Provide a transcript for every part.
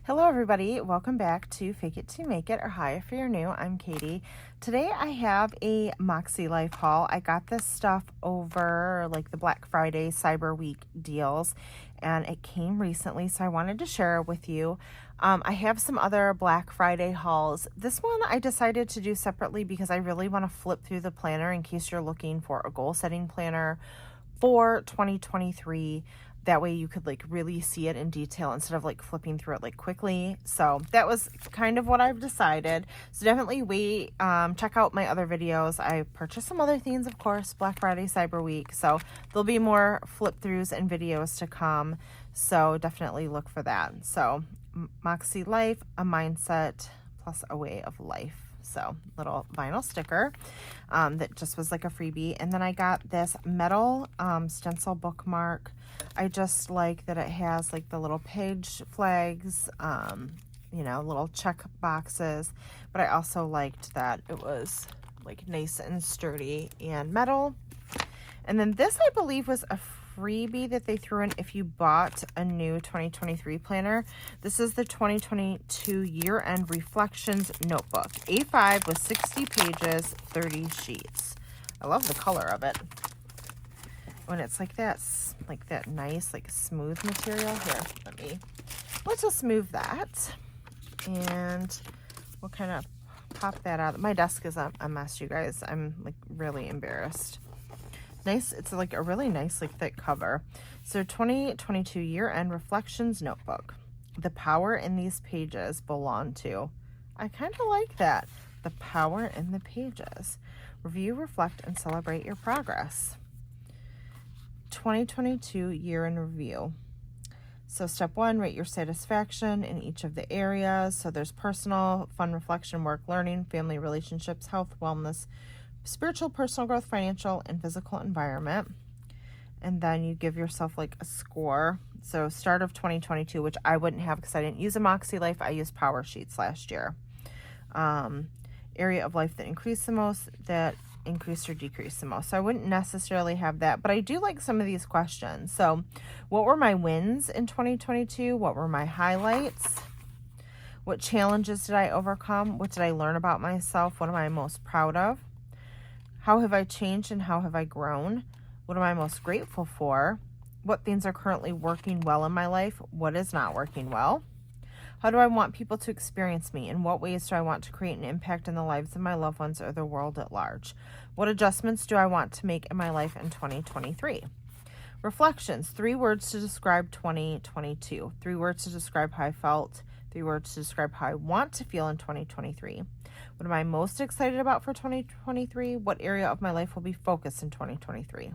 Hello everybody, welcome back to Fake It to Make It, or hi if you're new. I'm Katie. Today I have a Makse Life haul. I got this stuff over like the Black Friday Cyber Week deals, and it came recently, so I wanted to share it with you. I have some other Black Friday hauls. This one I decided to do separately because I really want to flip through the planner in case you're looking for a goal setting planner for 2023. That way you could like really see it in detail instead of like flipping through it like quickly. So that was kind of what I've decided. So definitely check out my other videos. I purchased some other things, of course, Black Friday, Cyber Week. So there'll be more flip throughs and videos to come. So definitely look for that. So Makse Life, a mindset plus a way of life. So little vinyl sticker that just was like a freebie. And then I got this metal stencil bookmark. I just like that it has like the little page flags, you know, little check boxes. But I also liked that it was like nice and sturdy and metal. And then this, I believe, was a freebie that they threw in if you bought a new 2023 planner. This is the 2022 year-end reflections notebook, A5 with 60 pages, 30 sheets. I love the color of it. When it's like that nice, like smooth material. Here, let's just move that, and we'll kind of pop that out. My desk is a mess, you guys. I'm like really embarrassed. Nice, it's like a really nice like thick cover. So 2022 year-end reflections notebook. The power in these pages belong to. I kind of like that. The power in the pages. Review, reflect, and celebrate your progress. 2022 year in review. So step 1, rate your satisfaction in each of the areas. So there's personal, fun, reflection, work, learning, family, relationships, health, wellness, spiritual, personal growth, financial, and physical environment. And then you give yourself like a score. So start of 2022, which I wouldn't have because I didn't use a Makse Life. I used Power Sheets last year. Area of life that increased the most, that increased or decreased the most. So I wouldn't necessarily have that, but I do like some of these questions. So what were my wins in 2022? What were my highlights? What challenges did I overcome? What did I learn about myself? What am I most proud of? How have I changed and how have I grown? What am I most grateful for? What things are currently working well in my life? What is not working well? How do I want people to experience me? In what ways do I want to create an impact in the lives of my loved ones or the world at large? What adjustments do I want to make in my life in 2023? Reflections, 3 words to describe 2022. 3 words to describe how I felt. 3 words to describe how I want to feel in 2023. What am I most excited about for 2023? What area of my life will be focused in 2023?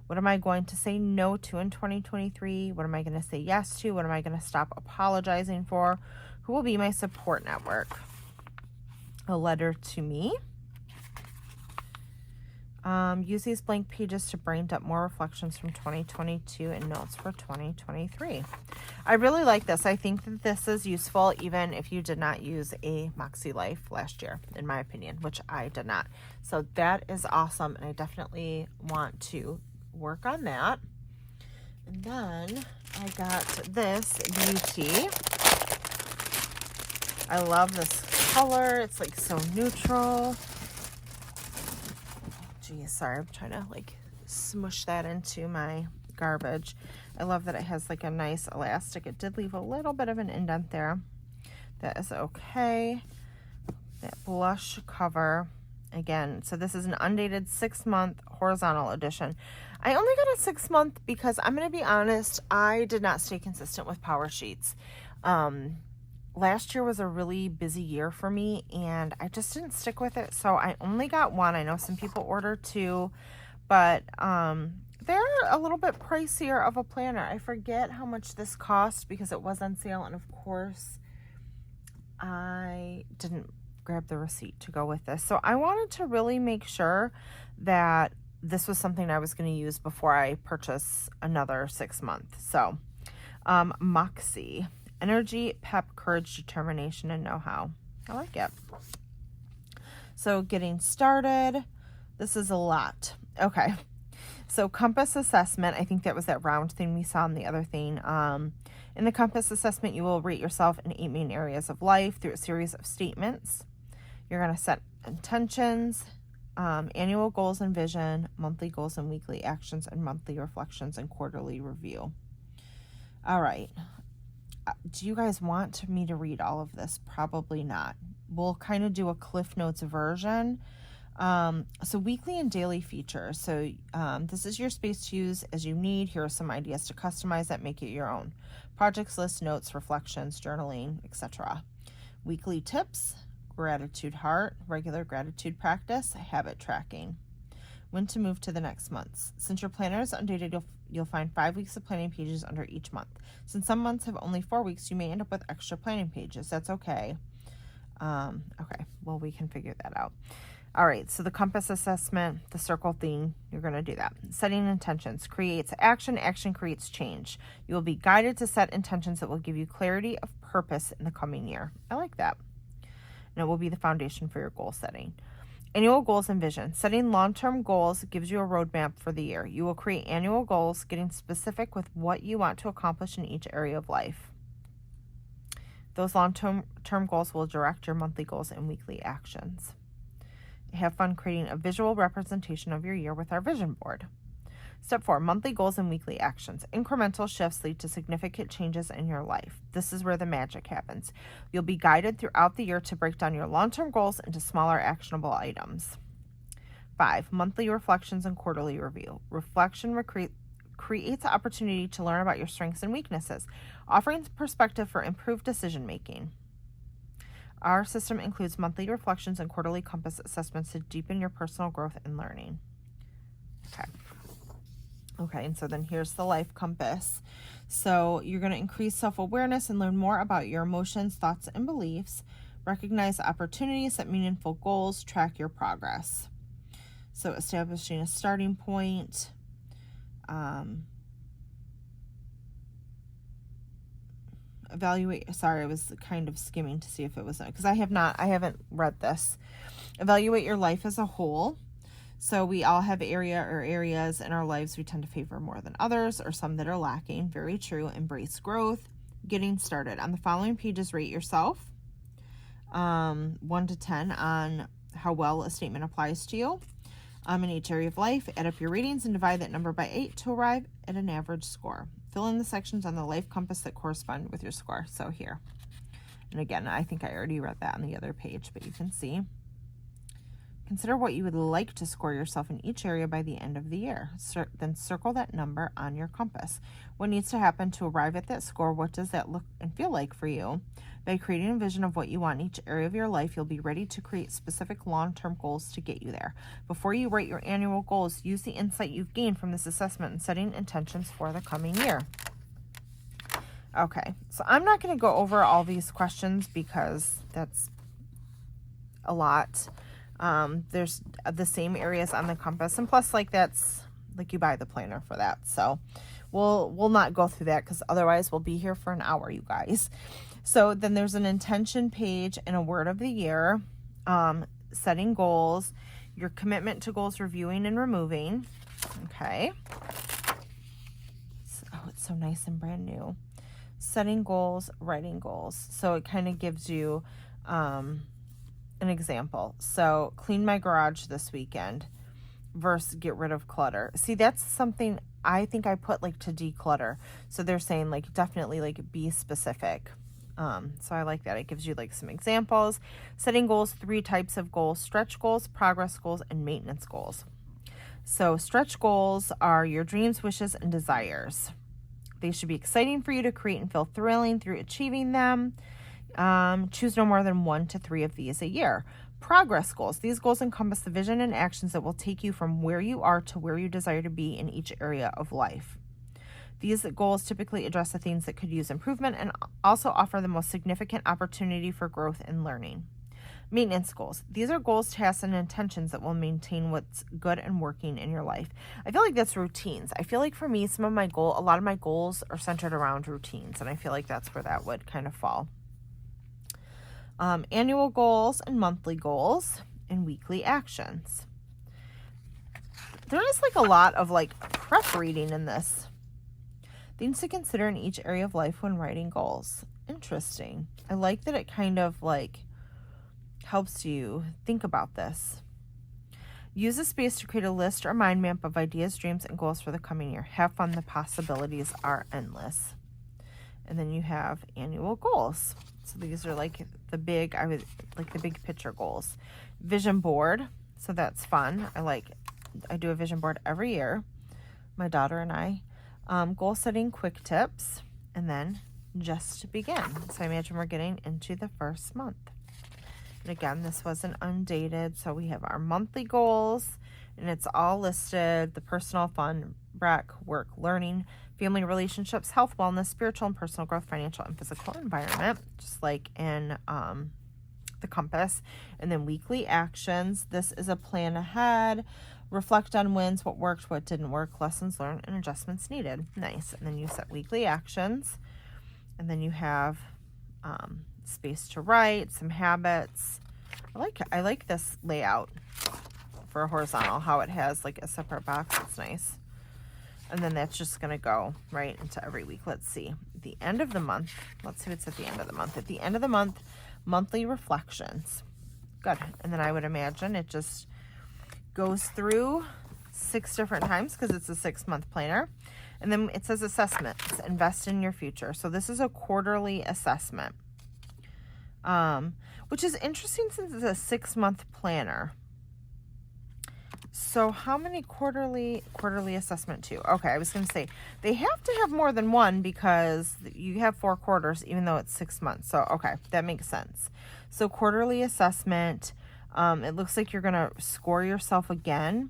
What am I going to say no to in 2023? What am I going to say yes to? What am I going to stop apologizing for? Who will be my support network? A letter to me. Use these blank pages to brain dump more reflections from 2022 and notes for 2023. I really like this. I think that this is useful even if you did not use a Makse Life last year, in my opinion, which I did not. So that is awesome, and I definitely want to work on that. And then I got this beauty. I love this color. It's like so neutral. Geez, sorry, I'm trying to like smush that into my garbage. I love that it has like a nice elastic. It did leave a little bit of an indent there. That is okay. That blush cover. Again, so this is an undated 6-month horizontal edition. I only got a 6-month because I'm going to be honest, I did not stay consistent with Power Sheets. Last year was a really busy year for me, and I just didn't stick with it. So I only got 1. I know some people order 2, but they're a little bit pricier of a planner. I forget how much this cost because it was on sale, and of course I didn't grab the receipt to go with this. So I wanted to really make sure that this was something I was going to use before I purchase another 6-month. So Makse. Energy, pep, courage, determination, and know-how. I like it. So getting started. This is a lot. Okay. So compass assessment. I think that was that round thing we saw in the other thing. In the compass assessment, you will rate yourself in 8 main areas of life through a series of statements. You're going to set intentions, annual goals and vision, monthly goals and weekly actions, and monthly reflections and quarterly review. All right. Do you guys want me to read all of this? Probably not. We'll kind of do a Cliff Notes version. So weekly and daily features. So this is your space to use as you need. Here are some ideas to customize that, make it your own. Projects, lists, notes, reflections, journaling, etc. Weekly tips, gratitude heart, regular gratitude practice, habit tracking. When to move to the next month. Since your planner is undated, you'll find 5 weeks of planning pages under each month. Since some months have only 4 weeks, you may end up with extra planning pages. That's okay. Okay, well, we can figure that out. All right, so the compass assessment, the circle theme, you're going to do that. Setting intentions creates action. Action creates change. You will be guided to set intentions that will give you clarity of purpose in the coming year. I like that. And it will be the foundation for your goal setting. Annual goals and vision. Setting long-term goals gives you a roadmap for the year. You will create annual goals, getting specific with what you want to accomplish in each area of life. Those long-term goals will direct your monthly goals and weekly actions. Have fun creating a visual representation of your year with our vision board. Step 4, monthly goals and weekly actions. Incremental shifts lead to significant changes in your life. This is where the magic happens. You'll be guided throughout the year to break down your long-term goals into smaller actionable items. 5, monthly reflections and quarterly review. Reflection creates an opportunity to learn about your strengths and weaknesses, offering perspective for improved decision making. Our system includes monthly reflections and quarterly compass assessments to deepen your personal growth and learning. Okay, and so then here's the life compass. So you're going to increase self-awareness and learn more about your emotions, thoughts, and beliefs. Recognize opportunities, set meaningful goals, track your progress. So establishing a starting point. Evaluate, sorry, I was kind of skimming to see if it was, because I haven't read this. Evaluate your life as a whole. So we all have areas in our lives we tend to favor more than others, or some that are lacking. Very true. Embrace growth. Getting started. On the following pages, rate yourself 1 to 10 on how well a statement applies to you. In each area of life, add up your ratings and divide that number by 8 to arrive at an average score. Fill in the sections on the life compass that correspond with your score. So here. And again, I think I already read that on the other page, but you can see. Consider what you would like to score yourself in each area by the end of the year. Then circle that number on your compass. What needs to happen to arrive at that score? What does that look and feel like for you? By creating a vision of what you want in each area of your life, you'll be ready to create specific long-term goals to get you there. Before you write your annual goals, use the insight you've gained from this assessment in setting intentions for the coming year. Okay, so I'm not going to go over all these questions because that's a lot. There's the same areas on the compass, and plus, like, that's like you buy the planner for that. So we'll not go through that because otherwise we'll be here for an hour, you guys. So then there's an intention page and a word of the year, setting goals, your commitment to goals, reviewing and removing. Okay. Oh, it's so nice and brand new. Setting goals, writing goals. So it kind of gives you an example. So clean my garage this weekend versus get rid of clutter. See, that's something I think I put like to declutter. So they're saying like definitely like be specific. So I like that. It gives you like some examples. Setting goals, 3 types of goals: stretch goals, progress goals, and maintenance goals. So stretch goals are your dreams, wishes, and desires. They should be exciting for you to create and feel thrilling through achieving them. Choose no more than 1 to 3 of these a year. Progress goals. These goals encompass the vision and actions that will take you from where you are to where you desire to be in each area of life. These goals typically address the things that could use improvement and also offer the most significant opportunity for growth and learning. Maintenance goals. These are goals, tasks, and intentions that will maintain what's good and working in your life. I feel like that's routines. I feel like for me, a lot of my goals are centered around routines, and I feel like that's where that would kind of fall. Annual goals and monthly goals and weekly actions. There is like a lot of like prep reading in this. Things to consider in each area of life when writing goals. Interesting. I like that it kind of like helps you think about this. Use the space to create a list or mind map of ideas, dreams, and goals for the coming year. Have fun. The possibilities are endless. And then you have annual goals. So these are like the big picture goals. Vision board. So that's fun. I do a vision board every year. My daughter and I. Goal setting quick tips. And then just begin. So I imagine we're getting into the first month. And again, this wasn't undated. So we have our monthly goals, and it's all listed: the personal, fun, work, learning, family, relationships, health, wellness, spiritual and personal growth, financial and physical environment, just like in the compass. And then weekly actions. This is a plan ahead. Reflect on wins, what worked, what didn't work, lessons learned, and adjustments needed. Nice. And then you set weekly actions. And then you have space to write, some habits. I like this layout for a horizontal, how it has like a separate box. It's nice. And then that's just going to go right into every week. Let's see. At the end of the month, let's see what's at the end of the month. At the end of the month, monthly reflections. Good. And then I would imagine it just goes through 6 different times because it's a 6-month planner. And then it says assessments, invest in your future. So this is a quarterly assessment, which is interesting since it's a 6-month planner. So how many quarterly assessment too? Okay, I was going to say they have to have more than one because you have 4 quarters, even though it's 6 months. So, okay, that makes sense. So quarterly assessment, it looks like you're going to score yourself again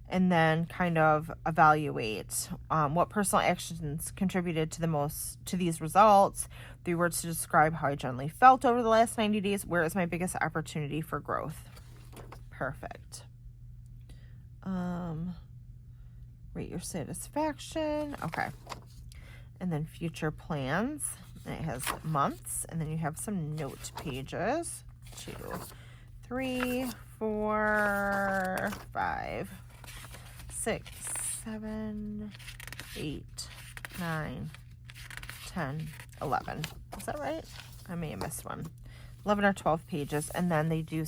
and then kind of evaluate what personal actions contributed to these results. 3 words to describe how I generally felt over the last 90 days. Where is my biggest opportunity for growth? Perfect. Rate your satisfaction. Okay. And then future plans. And it has months. And then you have some note pages. 2, 3, 4, 5, 6, 7, 8, 9, 10, 11. Is that right? I may have missed one. 11 or 12 pages. And then they do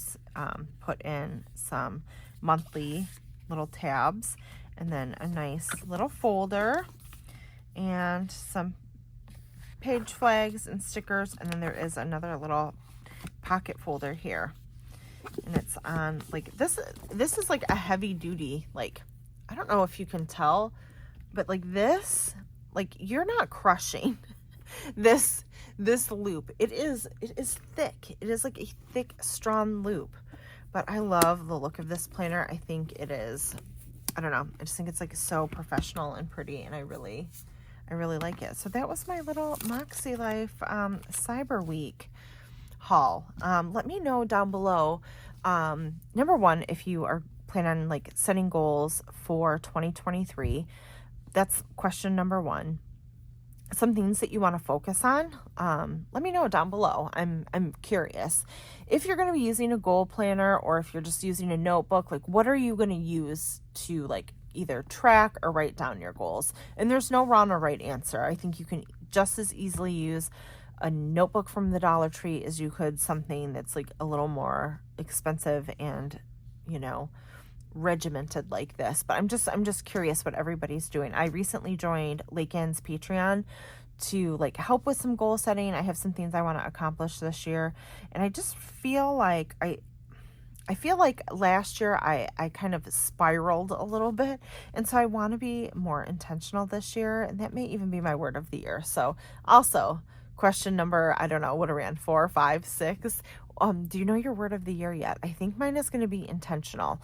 put in some monthly little tabs, and then a nice little folder and some page flags and stickers. And then there is another little pocket folder here, and it's on like this is like a heavy duty, like, I don't know if you can tell, but like this, like, you're not crushing this loop. It is thick. It is like a thick, strong loop. But I love the look of this planner. I think it is, I don't know, I just think it's like so professional and pretty, and I really like it. So that was my little Makse Life Cyber Week haul. Let me know down below, number one, if you are planning on like setting goals for 2023. That's question number 1. Some things that you want to focus on, let me know down below. I'm curious. If you're going to be using a goal planner, or if you're just using a notebook, like, what are you going to use to like either track or write down your goals? And there's no wrong or right answer. I think you can just as easily use a notebook from the Dollar Tree as you could something that's like a little more expensive and, you know, regimented like this. But I'm just curious what everybody's doing. I recently joined Lakin's Patreon to like help with some goal setting. I have some things I want to accomplish this year, and I just feel like I feel like last year I kind of spiraled a little bit, and so I want to be more intentional this year, and that may even be my word of the year. So also, question number, I don't know, what are we on, 4, 5, 6? Do you know your word of the year yet? I think mine is going to be intentional.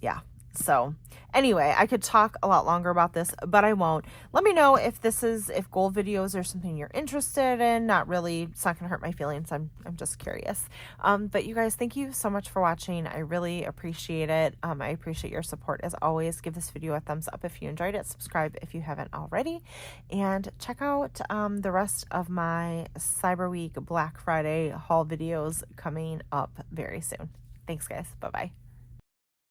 Yeah. So anyway, I could talk a lot longer about this, but I won't. Let me know if goal videos are something you're interested in. Not really, it's not going to hurt my feelings. I'm just curious. But you guys, thank you so much for watching. I really appreciate it. I appreciate your support as always. Give this video a thumbs up if you enjoyed it. Subscribe if you haven't already, and check out, the rest of my Cyber Week Black Friday haul videos coming up very soon. Thanks guys. Bye-bye.